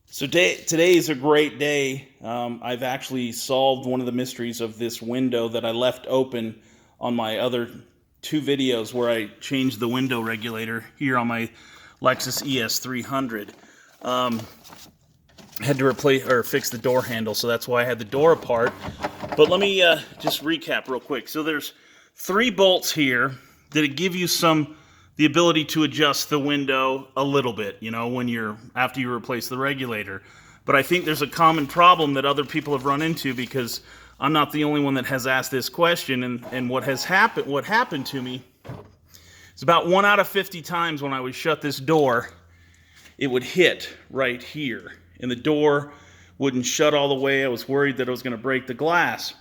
So today is a great day. I've actually solved one of the mysteries of this window that I left open on my other two videos where I changed the window regulator here on my Lexus ES300. I had to replace or fix the door handle, so that's why I had the door apart. But let me just recap real quick. So there's 3 bolts here that give you the ability to adjust the window a little bit, you know, after you replace the regulator. But I think there's a common problem that other people have run into, because I'm not the only one that has asked this question. And what happened to me is about 1 out of 50 times when I would shut this door, it would hit right here, and the door wouldn't shut all the way. I was worried that I was going to break the glass.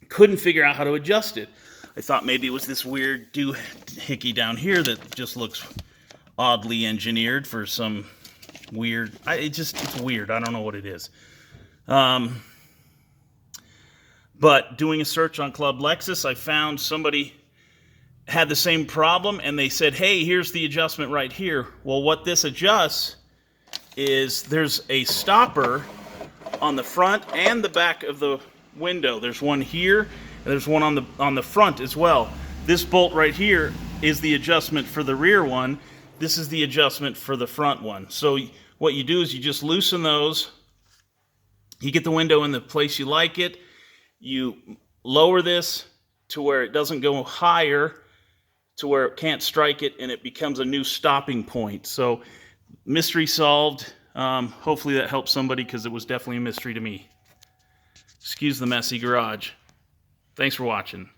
Couldn't figure out how to adjust it. I thought maybe it was this weird doohickey down here that just looks oddly engineered for some weird... It's weird. I don't know what it is. But doing a search on Club Lexus, I found somebody had the same problem, and they said, hey, here's the adjustment right here. Well, what this adjusts is there's a stopper on the front and the back of the window. There's one here, and there's one on the front as well. This bolt right here is the adjustment for the rear one. This is the adjustment for the front one. So what you do is you just loosen those. You get the window in the place you like it. You lower this to where it doesn't go higher, to where it can't strike it, and it becomes a new stopping point. So mystery solved. Hopefully that helps somebody, because it was definitely a mystery to me. Excuse the messy garage. Thanks for watching.